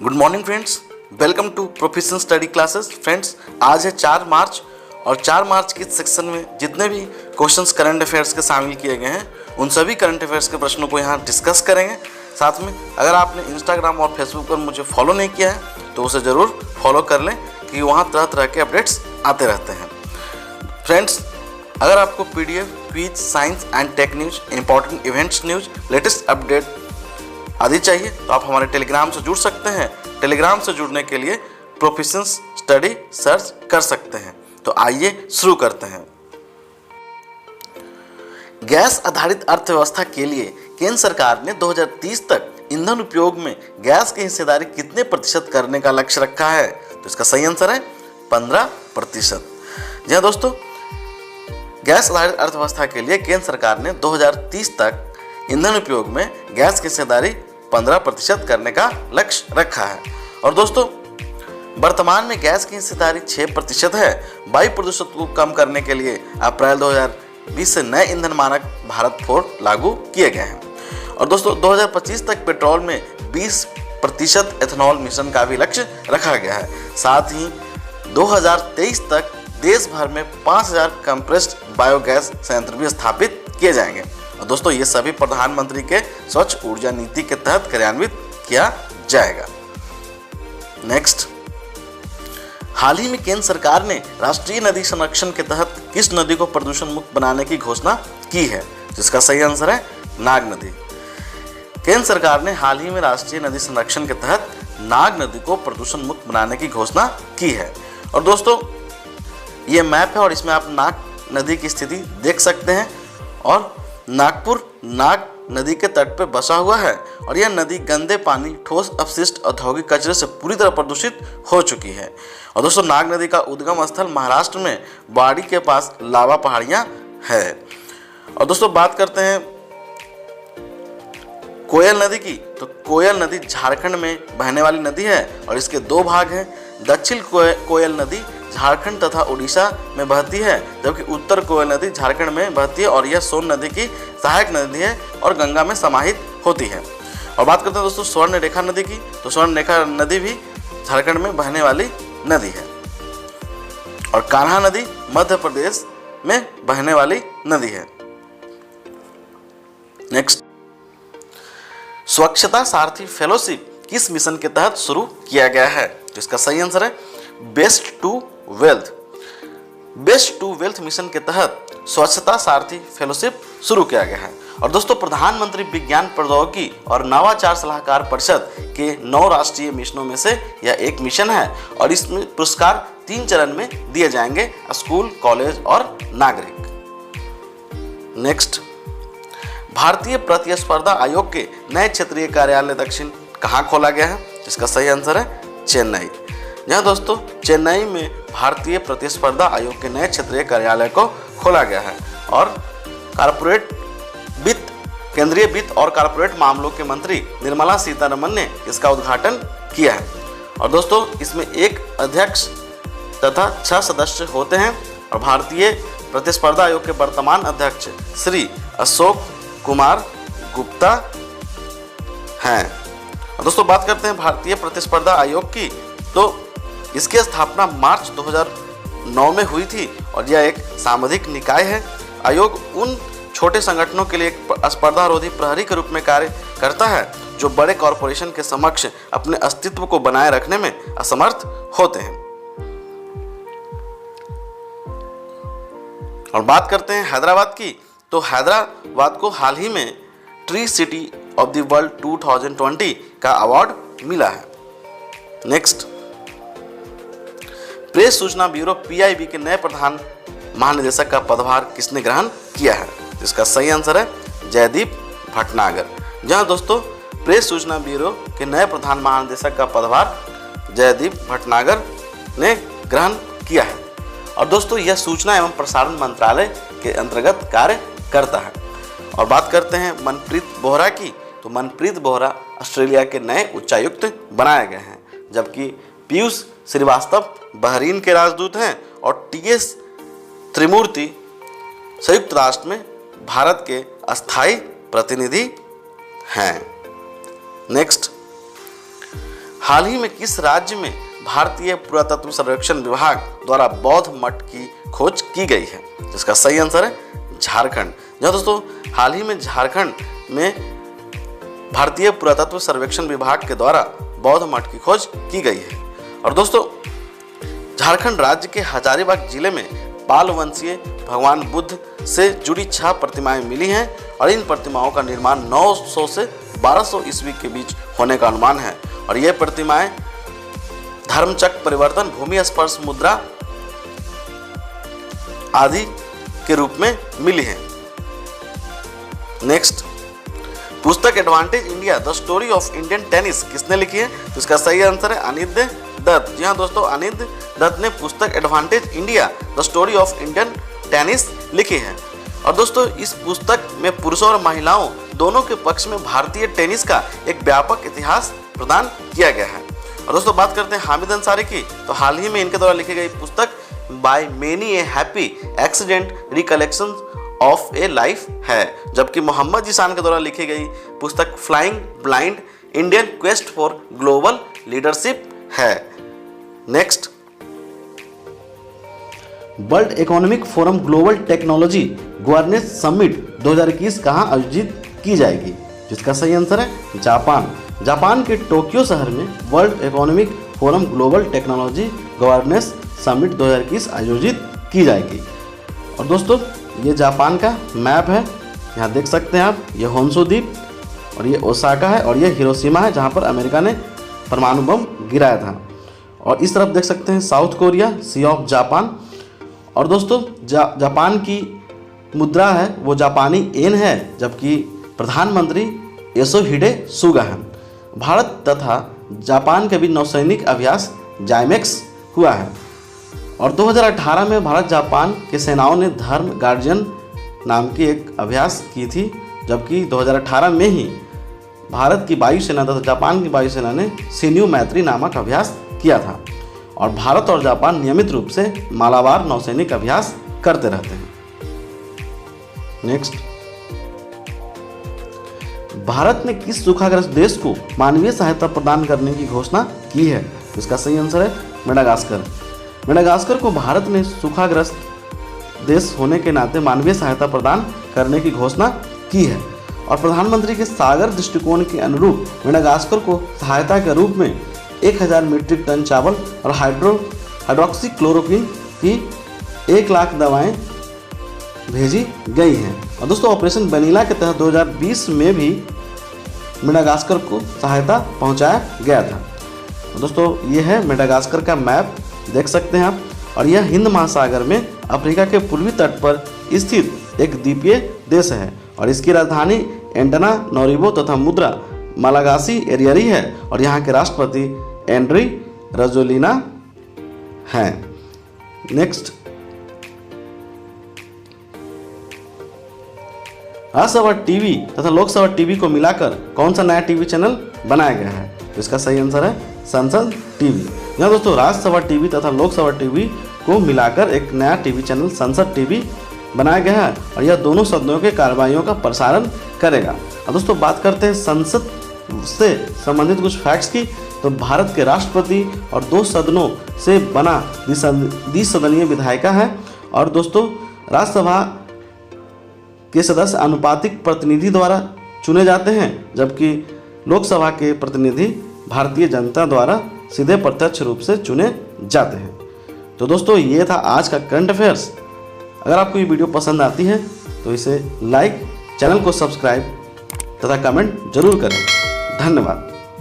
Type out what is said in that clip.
Good morning friends, welcome to professional study classes. Friends, आज है 4 मार्च और 4 मार्च के सेक्शन में जितने भी क्वेश्चंस करंट अफेयर्स के शामिल किए गए हैं उन सभी करंट अफेयर्स के प्रश्नों को यहाँ डिस्कस करेंगे। साथ में अगर आपने इंस्टाग्राम और फेसबुक पर मुझे फॉलो नहीं किया है तो उसे ज़रूर फॉलो कर लें क्योंकि वहाँ तरह तरह के अपडेट्स आते रहते हैं। फ्रेंड्स, अगर आपको PDF, quiz, science and tech news, important events news, latest update आदि चाहिए तो आप हमारे टेलीग्राम से जुड़ सकते हैं। टेलीग्राम से जुड़ने के लिए प्रोफेशनल स्टडी सर्च कर सकते हैं। तो आइए शुरू करते हैं। गैस आधारित अर्थव्यवस्था के लिए केंद्र सरकार ने 2030 तक ईंधन उपयोग में गैस की हिस्सेदारी कितने प्रतिशत करने का लक्ष्य रखा है? तो इसका सही आंसर है 15%। जी हाँ दोस्तों, गैस आधारित अर्थव्यवस्था के लिए केंद्र सरकार ने 2030 तक ईंधन उपयोग में गैस की हिस्सेदारी 15% करने का लक्ष्य रखा है। और दोस्तों, वर्तमान में गैस की हिस्सेदारी 6% है। वायु प्रदूषण को कम करने के लिए अप्रैल 2020 से नए ईंधन मानक भारत 4 लागू किए गए हैं। और दोस्तों, 2025 तक पेट्रोल में 20% एथेनॉल मिशन का भी लक्ष्य रखा गया है। साथ ही 2023 तक देश भर में 5000 कंप्रेस्ड बायोगैस संयंत्र भी स्थापित किए जाएंगे। और दोस्तों, ये सभी प्रधानमंत्री के स्वच्छ ऊर्जा नीति के तहत कार्यान्वित किया जाएगा। नेक्स्ट, हाल ही में केंद्र सरकार ने राष्ट्रीय नदी संरक्षण के तहत किस नदी को प्रदूषण मुक्त बनाने की घोषणा की है? जिसका सही आंसर है नाग नदी। केंद्र सरकार ने हाल ही में राष्ट्रीय नदी संरक्षण के तहत नाग नदी को प्रदूषण मुक्त बनाने की घोषणा की है। और दोस्तों, ये मैप है और इसमें आप नाग नदी की स्थिति देख सकते हैं। और नागपुर नाग नदी के तट पर बसा हुआ है और यह नदी गंदे पानी, ठोस अपशिष्ट, औद्योगिक कचरे से पूरी तरह प्रदूषित हो चुकी है। और दोस्तों, नाग नदी का उद्गम स्थल महाराष्ट्र में बाड़ी के पास लावा पहाड़ियां है। और दोस्तों, बात करते हैं कोयल नदी की, तो कोयल नदी झारखंड में बहने वाली नदी है और इसके 2 भाग हैं। दक्षिण कोयल नदी झारखंड तथा उड़ीसा में बहती है, जबकि उत्तर कोयल नदी झारखंड में बहती है और यह सोन नदी की सहायक नदी है और गंगा में समाहित होती है। और बात करते हैं दोस्तों स्वर्ण रेखा नदी की, तो स्वर्ण रेखा नदी भी झारखंड में बहने वाली नदी है। और कान्हा नदी मध्य प्रदेश में बहने वाली नदी है। नेक्स्ट, स्वच्छता सारथी फेलोशिप किस मिशन के तहत शुरू किया गया है? तो इसका सही आंसर है best to wealth. Best to wealth mission के तहत स्वच्छता सारथी फेलोशिप शुरू किया गया है। और दोस्तों, प्रधानमंत्री विज्ञान प्रौद्योगिकी और नवाचार सलाहकार परिषद के 9 राष्ट्रीय मिशनों में से यह एक मिशन है और इसमें पुरस्कार 3 चरण में दिए जाएंगे: स्कूल, कॉलेज और नागरिक। नेक्स्ट, भारतीय प्रतिस्पर्धा आयोग के नए क्षेत्रीय कार्यालय दक्षिण कहाँ खोला गया है? इसका सही आंसर है चेन्नई। जहाँ दोस्तों, चेन्नई में भारतीय प्रतिस्पर्धा आयोग के नए क्षेत्रीय कार्यालय को खोला गया है। और कारपोरेट वित्त, केंद्रीय वित्त और कारपोरेट मामलों के मंत्री निर्मला सीतारमण ने इसका उद्घाटन किया है। और दोस्तों, इसमें एक अध्यक्ष तथा 6 सदस्य होते हैं। और भारतीय प्रतिस्पर्धा आयोग के वर्तमान अध्यक्ष श्री अशोक कुमार गुप्ता हैं। और दोस्तों, बात करते हैं भारतीय प्रतिस्पर्धा आयोग की, तो इसकी स्थापना मार्च 2009 में हुई थी और यह एक सामाजिक निकाय है। आयोग उन छोटे संगठनों के लिए एक स्पर्धारोधी प्रहरी के रूप में कार्य करता है जो बड़े कॉरपोरेशन के समक्ष अपने अस्तित्व को बनाए रखने में असमर्थ होते हैं। और बात करते हैं हैदराबाद की, तो हैदराबाद को हाल ही में tree city of the world 2020 का अवार्ड मिला है। नेक्स्ट, प्रेस सूचना ब्यूरो PIB के नए प्रधान महानिदेशक का पदभार किसने ग्रहण किया है? इसका सही आंसर है जयदीप भटनागर। जहां दोस्तों, प्रेस सूचना ब्यूरो के नए प्रधान महानिदेशक का पदभार जयदीप भटनागर ने ग्रहण किया है। और दोस्तों, यह सूचना एवं प्रसारण मंत्रालय के अंतर्गत कार्य करता है। और बात करते हैं मनप्रीत बोहरा की, तो मनप्रीत बोहरा ऑस्ट्रेलिया के नए उच्चायुक्त बनाए गए हैं, जबकि पीयूष श्रीवास्तव बहरीन के राजदूत हैं और TS त्रिमूर्ति संयुक्त राष्ट्र में भारत के अस्थायी प्रतिनिधि हैं। नेक्स्ट, हाल ही में किस राज्य में भारतीय पुरातत्व सर्वेक्षण विभाग द्वारा बौद्ध मठ की खोज की गई है? जिसका सही आंसर है झारखंड। जी दोस्तों, हाल ही में झारखंड में भारतीय पुरातत्व सर्वेक्षण विभाग के द्वारा बौद्ध मठ की खोज की गई है। और दोस्तों, झारखंड राज्य के हजारीबाग जिले में पाल वंशीय भगवान बुद्ध से जुड़ी 6 प्रतिमाएं मिली हैं और इन प्रतिमाओं का निर्माण 900 से 1200 ईस्वी के बीच होने का अनुमान है। और ये प्रतिमाएं धर्मचक्र परिवर्तन, भूमि स्पर्श मुद्रा आदि के रूप में मिली है। नेक्स्ट, पुस्तक advantage India the story of Indian tennis किसने लिखी है? तो इसका सही आंसर है अनिरुद्ध दत्त। जी हाँ दोस्तों, अनिरुद्ध दत्त ने पुस्तक advantage India the story of Indian tennis लिखी है। और दोस्तों, इस पुस्तक में पुरुषों और महिलाओं दोनों के पक्ष में भारतीय टेनिस का एक व्यापक इतिहास प्रदान किया गया है। और दोस्तों, बात करते हैं हामिद अंसारी की, तो हाल ही में इनके द्वारा लिखी गई पुस्तक by many a happy accident recollection of a life है, जबकि मोहम्मद जीशान के द्वारा लिखी गई पुस्तक flying blind Indian quest for global leadership है। Next, world economic forum global technology governance summit 2021 कहाँ आयोजित की जाएगी? जिसका सही आंसर है जापान। जापान के टोक्यो शहर में world economic forum global technology governance summit 2021 आयोजित की जाएगी। और दोस्तों, ये जापान का मैप है, यहाँ देख सकते हैं आप। ये होन्शु द्वीप और ये ओसाका है और ये हिरोशिमा है जहाँ पर अमेरिका ने परमाणु बम गिराया था। और इस तरफ देख सकते हैं south Korea, sea of Japan. और दोस्तों, जापान की मुद्रा है वो जापानी येन है, जबकि प्रधानमंत्री योशिहिडे सुगा है। भारत तथा जापान के बीच नौसैनिक अभ्यास जाइमेक्स हुआ है। और 2018 में भारत जापान के सेनाओं ने धर्म गार्जियन नाम की एक अभ्यास की थी, जबकि 2018 में ही भारत की वायुसेना तथा जापान की वायुसेना ने शिन्यू मैत्री नामक अभ्यास किया था। और भारत और जापान नियमित रूप से मालाबार नौसैनिक अभ्यास करते रहते हैं। नेक्स्ट, भारत ने किस सूखाग्रस्त देश को मानवीय सहायता प्रदान करने की घोषणा की है? इसका सही आंसर है मेडागास्कर। मेडागास्कर को भारत ने सूखाग्रस्त देश होने के नाते मानवीय सहायता प्रदान करने की घोषणा की है। और प्रधानमंत्री के सागर दृष्टिकोण के अनुरूप मेडागास्कर को सहायता के रूप में 1000 मीट्रिक टन चावल और हाइड्रोक्सी क्लोरोक्विन की 1 लाख दवाएं भेजी गई हैं। और दोस्तों, ऑपरेशन वेनिला के तहत 2020 में भी मेडागास्कर को सहायता पहुंचाया गया था। दोस्तों, ये है मेडागास्कर का मैप, देख सकते हैं आप। और यह हिंद महासागर में अफ्रीका के पूर्वी तट पर स्थित एक द्वीपीय देश है और इसकी राजधानी एंटानानोरिवो तथा मुद्रा मालागासी एरियरी है। और यहाँ के राष्ट्रपति एंड्री रजोलिना हैं। नेक्स्ट, राज्यसभा टीवी तथा लोकसभा टीवी को मिलाकर कौन सा नया टीवी चैनल बनाया गया है? तो इसका सही आंसर है संसद टीवी। यहाँ दोस्तों, राज्यसभा टीवी तथा लोकसभा टीवी को मिलाकर एक नया टीवी चैनल संसद टीवी बनाया गया है और यह दोनों सदनों के कार्रवाइयों का प्रसारण करेगा। अब दोस्तों, बात करते हैं संसद से संबंधित कुछ फैक्ट्स की। तो भारत के राष्ट्रपति और 2 सदनों से बना द्विसदनीय विधायिका है। और दोस्तों, राज्यसभा के सदस्य अनुपातिक प्रतिनिधि द्वारा चुने जाते हैं, जबकि लोकसभा के प्रतिनिधि भारतीय जनता द्वारा सीधे प्रत्यक्ष रूप से चुने जाते हैं। तो दोस्तों, ये था आज का करंट अफेयर्स। अगर आपको ये वीडियो पसंद आती है तो इसे लाइक, चैनल को सब्सक्राइब तथा कमेंट जरूर करें। धन्यवाद।